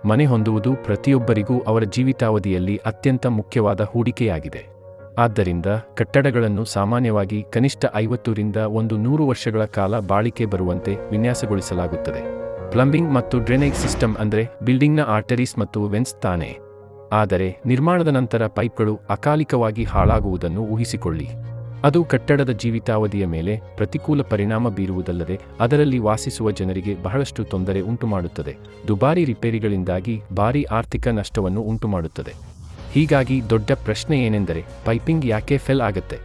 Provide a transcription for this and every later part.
ಮನೆ ಹೊಂದುವುದು ಪ್ರತಿಯೊಬ್ಬರಿಗೂ ಅವರ ಜೀವಿತಾವಧಿಯಲ್ಲಿ ಅತ್ಯಂತ ಮುಖ್ಯವಾದ ಹೂಡಿಕೆಯಾಗಿದೆ. ಆದ್ದರಿಂದ ಕಟ್ಟಡಗಳನ್ನು ಸಾಮಾನ್ಯವಾಗಿ ಕನಿಷ್ಠ 50 ರಿಂದ 100 ವರ್ಷಗಳ ಕಾಲ ಬಾಳಿಕೆ ಬರುವಂತೆ ವಿನ್ಯಾಸಗೊಳಿಸಲಾಗುತ್ತದೆ. ಪ್ಲಂಬಿಂಗ್ ಮತ್ತು ಡ್ರೈನೇಜ್ ಸಿಸ್ಟಮ್ ಅಂದರೆ ಬಿಲ್ಡಿಂಗ್ನ ಆರ್ಟರೀಸ್ ಮತ್ತು ವೆನ್ಸ್ ತಾನೇ. ಆದರೆ ನಿರ್ಮಾಣದ ನಂತರ ಪೈಪ್ಗಳು ಅಕಾಲಿಕವಾಗಿ ಹಾಳಾಗುವುದನ್ನು ಊಹಿಸಿಕೊಳ್ಳಿ. ಅದು ಕಟ್ಟಡದ ಜೀವಿತಾವಧಿಯ ಮೇಲೆ ಪ್ರತಿಕೂಲ ಪರಿಣಾಮ ಬೀರುವುದಲ್ಲದೆ ಅದರಲ್ಲಿ ವಾಸಿಸುವ ಜನರಿಗೆ ಬಹಳಷ್ಟು ತೊಂದರೆ ಉಂಟುಮಾಡುತ್ತದೆ. ದುಬಾರಿ ರಿಪೇರಿಗಳಿಂದಾಗಿ ಭಾರೀ ಆರ್ಥಿಕ ನಷ್ಟವನ್ನು ಉಂಟುಮಾಡುತ್ತದೆ. ಹೀಗಾಗಿ ದೊಡ್ಡ ಪ್ರಶ್ನೆ ಏನೆಂದರೆ, ಪೈಪಿಂಗ್ ಯಾಕೆ ಫೇಲ್ ಆಗುತ್ತೆ?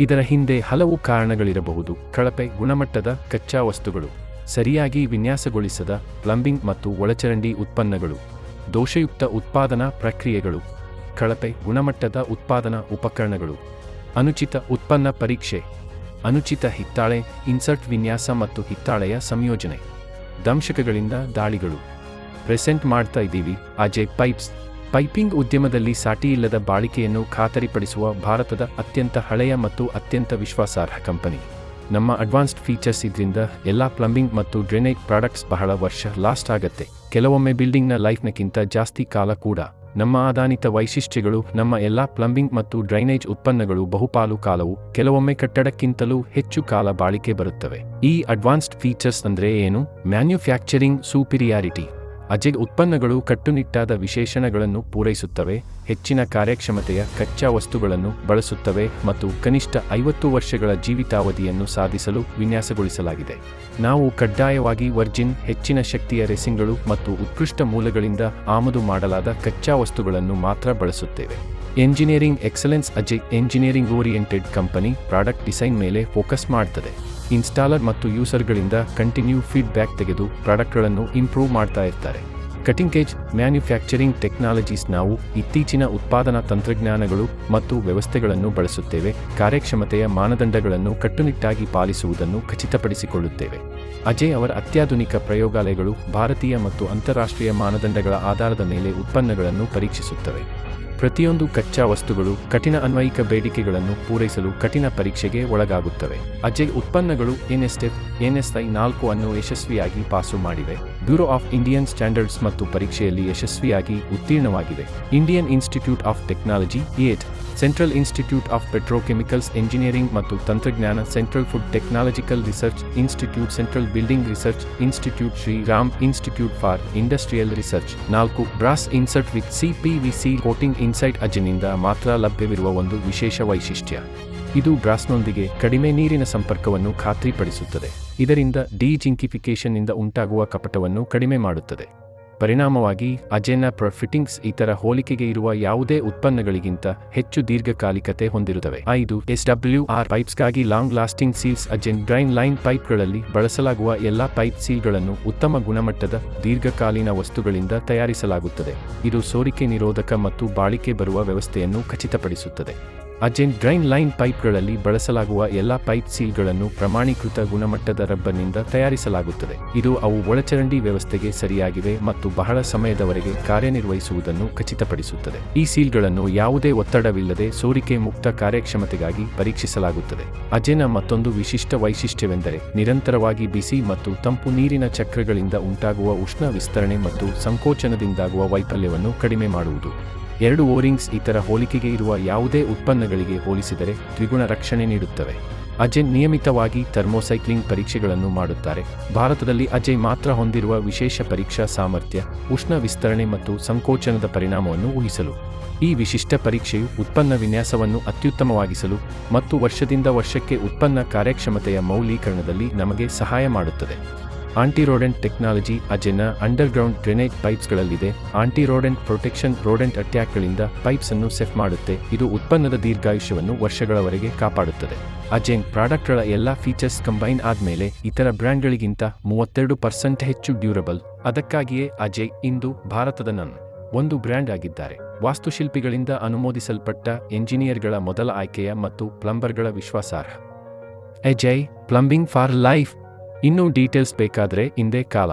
ಇದರ ಹಿಂದೆ ಹಲವು ಕಾರಣಗಳಿರಬಹುದು. ಕಳಪೆ ಗುಣಮಟ್ಟದ ಕಚ್ಚಾ ವಸ್ತುಗಳು, ಸರಿಯಾಗಿ ವಿನ್ಯಾಸಗೊಳಿಸದ ಪ್ಲಂಬಿಂಗ್ ಮತ್ತು ಒಳಚರಂಡಿ ಉತ್ಪನ್ನಗಳು, ದೋಷಯುಕ್ತ ಉತ್ಪಾದನಾ ಪ್ರಕ್ರಿಯೆಗಳು, ಕಳಪೆ ಗುಣಮಟ್ಟದ ಉತ್ಪಾದನಾ ಉಪಕರಣಗಳು, ಅನುಚಿತ ಉತ್ಪನ್ನ ಪರೀಕ್ಷೆ, ಅನುಚಿತ ಹಿತ್ತಾಳೆ ಇನ್ಸರ್ಟ್ ವಿನ್ಯಾಸ ಮತ್ತು ಹಿತ್ತಾಳೆಯ ಸಂಯೋಜನೆ, ದಂಶಕಗಳಿಂದ ದಾಳಿಗಳು. ಪ್ರೆಸೆಂಟ್ ಮಾಡ್ತಾ ಇದ್ದೀವಿ ಅಜಯ್ ಪೈಪ್ಸ್. ಪೈಪಿಂಗ್ ಉದ್ಯಮದಲ್ಲಿ ಸಾಟಿಯಿಲ್ಲದ ಬಾಳಿಕೆಯನ್ನು ಖಾತರಿಪಡಿಸುವ ಭಾರತದ ಅತ್ಯಂತ ಹಳೆಯ ಮತ್ತು ಅತ್ಯಂತ ವಿಶ್ವಾಸಾರ್ಹ ಕಂಪನಿ. ನಮ್ಮ ಅಡ್ವಾನ್ಸ್ಡ್ ಫೀಚರ್ಸ್ ಇದರಿಂದ ಎಲ್ಲ ಪ್ಲಂಬಿಂಗ್ ಮತ್ತು ಡ್ರೈನೇಜ್ ಪ್ರಾಡಕ್ಟ್ಸ್ ಬಹಳ ವರ್ಷ ಲಾಸ್ಟ್ ಆಗತ್ತೆ, ಕೆಲವೊಮ್ಮೆ ಬಿಲ್ಡಿಂಗ್ನ ಲೈಫ್ನಕ್ಕಿಂತ ಜಾಸ್ತಿ ಕಾಲ ಕೂಡ. ನಮ್ಮ ಆದಾನಿತ ವೈಶಿಷ್ಟ್ಯಗಳು, ನಮ್ಮ ಎಲ್ಲ ಪ್ಲಂಬಿಂಗ್ ಮತ್ತು ಡ್ರೈನೇಜ್ ಉತ್ಪನ್ನಗಳು ಬಹುಪಾಲು ಕಾಲವು, ಕೆಲವೊಮ್ಮೆ ಕಟ್ಟಡಕ್ಕಿಂತಲೂ ಹೆಚ್ಚು ಕಾಲ ಬಾಳಿಕೆ ಬರುತ್ತವೆ. ಈ ಅಡ್ವಾನ್ಸ್ಡ್ ಫೀಚರ್ಸ್ ಅಂದ್ರೆ ಏನು? ಮ್ಯಾನ್ಯುಫ್ಯಾಕ್ಚರಿಂಗ್ ಸೂಪಿರಿಯಾರಿಟಿ. ಅಜಯ್ ಉತ್ಪನ್ನಗಳು ಕಟ್ಟುನಿಟ್ಟಾದ ವಿಶೇಷಣಗಳನ್ನು ಪೂರೈಸುತ್ತವೆ, ಹೆಚ್ಚಿನ ಕಾರ್ಯಕ್ಷಮತೆಯ ಕಚ್ಚಾ ವಸ್ತುಗಳನ್ನು ಬಳಸುತ್ತವೆ ಮತ್ತು ಕನಿಷ್ಠ 50 ವರ್ಷಗಳ ಜೀವಿತಾವಧಿಯನ್ನು ಸಾಧಿಸಲು ವಿನ್ಯಾಸಗೊಳಿಸಲಾಗಿದೆ. ನಾವು ಕಡ್ಡಾಯವಾಗಿ ವರ್ಜಿನ್, ಹೆಚ್ಚಿನ ಶಕ್ತಿಯ ರೆಸಿನ್ಗಳು ಮತ್ತು ಉತ್ಕೃಷ್ಟ ಮೂಲಗಳಿಂದ ಆಮದು ಮಾಡಲಾದ ಕಚ್ಚಾ ವಸ್ತುಗಳನ್ನು ಮಾತ್ರ ಬಳಸುತ್ತೇವೆ. Engineering excellence. Ajay engineering oriented company. Product design ಮೇಲೆ ಫೋಕಸ್ ಮಾಡ್ತದೆ. ಇನ್ಸ್ಟಾಲರ್ ಮತ್ತು ಯೂಸರ್ಗಳಿಂದ ಕಂಟಿನ್ಯೂ ಫೀಡ್ಬ್ಯಾಕ್ ತೆಗೆದು ಪ್ರಾಡಕ್ಟ್ಗಳನ್ನು ಇಂಪ್ರೂವ್ ಮಾಡ್ತಾ ಇರ್ತಾರೆ. Cutting edge manufacturing technologies. ನಾವು ಇತ್ತೀಚಿನ ಉತ್ಪಾದನಾ ತಂತ್ರಜ್ಞಾನಗಳು ಮತ್ತು ವ್ಯವಸ್ಥೆಗಳನ್ನು ಬಳಸುತ್ತೇವೆ, ಕಾರ್ಯಕ್ಷಮತೆಯ ಮಾನದಂಡಗಳನ್ನು ಕಟ್ಟುನಿಟ್ಟಾಗಿ ಪಾಲಿಸುವುದನ್ನು ಖಚಿತಪಡಿಸಿಕೊಳ್ಳುತ್ತೇವೆ. ಅಜಯ್ ಅವರ ಅತ್ಯಾಧುನಿಕ ಪ್ರಯೋಗಾಲಯಗಳು ಭಾರತೀಯ ಮತ್ತು ಅಂತಾರಾಷ್ಟ್ರೀಯ ಮಾನದಂಡಗಳ ಆಧಾರದ ಮೇಲೆ ಉತ್ಪನ್ನಗಳನ್ನು ಪರೀಕ್ಷಿಸುತ್ತವೆ. ಪ್ರತಿಯೊಂದು ಕಚ್ಚಾ ವಸ್ತುಗಳು ಕಠಿಣ ಅನ್ವಯಿಕ ಬೇಡಿಕೆಗಳನ್ನು ಪೂರೈಸಲು ಕಠಿಣ ಪರೀಕ್ಷೆಗೆ ಒಳಗಾಗುತ್ತವೆ. ಅಜಯ್ ಉತ್ಪನ್ನಗಳು NSTEP NSI 4 ಅನ್ನು ಯಶಸ್ವಿಯಾಗಿ ಪಾಸು ಮಾಡಿವೆ. ಬ್ಯೂರೋ ಆಫ್ ಇಂಡಿಯನ್ ಸ್ಟ್ಯಾಂಡರ್ಡ್ಸ್ ಮತ್ತು ಪರೀಕ್ಷೆಯಲ್ಲಿ ಯಶಸ್ವಿಯಾಗಿ ಉತ್ತೀರ್ಣವಾಗಿವೆ. Indian institute of technology IIT, central institute of petrochemicals engineering ಮತ್ತು ತಂತ್ರಜ್ಞಾನ, central food technological research institute, central building research institute, Shriram institute for industrial research. 4. Brass insert with CPVC coating. ಇನ್ಸೈಟ್ ಅಜಯ್ನಿಂದ ಮಾತ್ರ ಲಭ್ಯವಿರುವ ಒಂದು ವಿಶೇಷ ವೈಶಿಷ್ಟ್ಯ. ಇದು ಬ್ರಾಸ್ನೊಂದಿಗೆ ಕಡಿಮೆ ನೀರಿನ ಸಂಪರ್ಕವನ್ನು ಖಾತ್ರಿಪಡಿಸುತ್ತದೆ. ಇದರಿಂದ ಡಿಜಿಂಕಿಫಿಕೇಶನ್ ಇಂದ ಉಂಟಾಗುವ ಕಪಟವನ್ನು ಕಡಿಮೆ ಮಾಡುತ್ತದೆ. ಪರಿಣಾಮವಾಗಿ ಅಜಯ್ನ ಫಿಟ್ಟಿಂಗ್ಸ್ ಇತರ ಹೋಲಿಕೆಗೆ ಇರುವ ಯಾವುದೇ ಉತ್ಪನ್ನಗಳಿಗಿಂತ ಹೆಚ್ಚು ದೀರ್ಘಕಾಲಿಕತೆ ಹೊಂದಿರುತ್ತವೆ. 5. SWR ಪೈಪ್ಸ್ಗಾಗಿ long lasting seals. Ajay drain line ಪೈಪ್ಗಳಲ್ಲಿ ಬಳಸಲಾಗುವ ಎಲ್ಲ ಪೈಪ್ ಸೀಲ್ಗಳನ್ನು ಉತ್ತಮ ಗುಣಮಟ್ಟದ ದೀರ್ಘಕಾಲೀನ ವಸ್ತುಗಳಿಂದ ತಯಾರಿಸಲಾಗುತ್ತದೆ. ಇದು ಸೋರಿಕೆ ನಿರೋಧಕ ಮತ್ತು ಬಾಳಿಕೆ ಬರುವ ವ್ಯವಸ್ಥೆಯನ್ನು ಖಚಿತಪಡಿಸುತ್ತದೆ. ಅಜಯ್ ಡ್ರೈನ್ ಲೈನ್ ಪೈಪ್ಗಳಲ್ಲಿ ಬಳಸಲಾಗುವ ಎಲ್ಲ ಪೈಪ್ ಸೀಲ್ಗಳನ್ನು ಪ್ರಮಾಣೀಕೃತ ಗುಣಮಟ್ಟದ ರಬ್ಬರ್ನಿಂದ ತಯಾರಿಸಲಾಗುತ್ತದೆ. ಇದು ಅವು ಒಳಚರಂಡಿ ವ್ಯವಸ್ಥೆಗೆ ಸರಿಯಾಗಿವೆ ಮತ್ತು ಬಹಳ ಸಮಯದವರೆಗೆ ಕಾರ್ಯನಿರ್ವಹಿಸುವುದನ್ನು ಖಚಿತಪಡಿಸುತ್ತದೆ. ಈ ಸೀಲ್ಗಳನ್ನು ಯಾವುದೇ ಒತ್ತಡವಿಲ್ಲದೆ ಸೋರಿಕೆ ಮುಕ್ತ ಕಾರ್ಯಕ್ಷಮತೆಗಾಗಿ ಪರೀಕ್ಷಿಸಲಾಗುತ್ತದೆ. ಅಜಯ್ನ ಮತ್ತೊಂದು ವಿಶಿಷ್ಟ ವೈಶಿಷ್ಟ್ಯವೆಂದರೆ ನಿರಂತರವಾಗಿ ಬಿಸಿ ಮತ್ತು ತಂಪು ನೀರಿನ ಚಕ್ರಗಳಿಂದ ಉಂಟಾಗುವ ಉಷ್ಣ ವಿಸ್ತರಣೆ ಮತ್ತು ಸಂಕೋಚನದಿಂದಾಗುವ ವೈಫಲ್ಯವನ್ನು ಕಡಿಮೆ ಮಾಡುವುದು. 2. ಓರಿಂಗ್ಸ್ ಇತರ ಹೋಲಿಕೆಗೆ ಇರುವ ಯಾವುದೇ ಉತ್ಪನ್ನಗಳಿಗೆ ಹೋಲಿಸಿದರೆ ದ್ವಿಗುಣ ರಕ್ಷಣೆ ನೀಡುತ್ತವೆ. ಅಜಯ್ ನಿಯಮಿತವಾಗಿ ಥರ್ಮೋಸೈಕ್ಲಿಂಗ್ ಪರೀಕ್ಷೆಗಳನ್ನು ಮಾಡುತ್ತಾರೆ. ಭಾರತದಲ್ಲಿ ಅಜಯ್ ಮಾತ್ರ ಹೊಂದಿರುವ ವಿಶೇಷ ಪರೀಕ್ಷಾ ಸಾಮರ್ಥ್ಯ, ಉಷ್ಣ ವಿಸ್ತರಣೆ ಮತ್ತು ಸಂಕೋಚನದ ಪರಿಣಾಮವನ್ನು ಊಹಿಸಲು. ಈ ವಿಶಿಷ್ಟ ಪರೀಕ್ಷೆಯು ಉತ್ಪನ್ನ ವಿನ್ಯಾಸವನ್ನು ಅತ್ಯುತ್ತಮವಾಗಿಸಲು ಮತ್ತು ವರ್ಷದಿಂದ ವರ್ಷಕ್ಕೆ ಉತ್ಪನ್ನ ಕಾರ್ಯಕ್ಷಮತೆಯ ಮೌಲ್ಯೀಕರಣದಲ್ಲಿ ನಮಗೆ ಸಹಾಯ ಮಾಡುತ್ತದೆ. Anti rodent technology. ಅಜಯ್ನ ಅಂಡರ್ಗ್ರೌಂಡ್ ಡ್ರೈನೇಜ್ ಪೈಪ್ಸ್ಗಳಲ್ಲಿದೆ ಆಂಟಿ-ರೋಡೆಂಟ್ ಪ್ರೊಟೆಕ್ಷನ್. ರೋಡೆಂಟ್ ಅಟ್ಯಾಕ್ಗಳಿಂದ ಪೈಪ್ಸ್ ಅನ್ನು ಸೇಫ್ ಮಾಡುತ್ತೆ. ಇದು ಉತ್ಪನ್ನದ ದೀರ್ಘಾಯುಷ್ಯವನ್ನು ವರ್ಷಗಳವರೆಗೆ ಕಾಪಾಡುತ್ತದೆ. ಅಜಯ್ ಪ್ರಾಡಕ್ಟ್ಗಳ ಎಲ್ಲ ಫೀಚರ್ಸ್ ಕಂಬೈನ್ ಆದ್ಮೇಲೆ ಇತರ ಬ್ರ್ಯಾಂಡ್ಗಳಿಗಿಂತ 32% ಹೆಚ್ಚು ಡ್ಯೂರಬಲ್. ಅದಕ್ಕಾಗಿಯೇ ಅಜಯ್ ಇಂದು ಭಾರತದ ಒಂದು ಬ್ರ್ಯಾಂಡ್ ಆಗಿದ್ದಾರೆ. ವಾಸ್ತುಶಿಲ್ಪಿಗಳಿಂದ ಅನುಮೋದಿಸಲ್ಪಟ್ಟ, ಎಂಜಿನಿಯರ್ಗಳ ಮೊದಲ ಆಯ್ಕೆಯ ಮತ್ತು ಪ್ಲಂಬರ್ಗಳ ವಿಶ್ವಾಸಾರ್ಹ. Ajay plumbing for life. ಇನ್ನೂ ಡೀಟೇಲ್ಸ್ ಬೇಕಾದರೆ ಹಿಂದೆ ಕಾಲ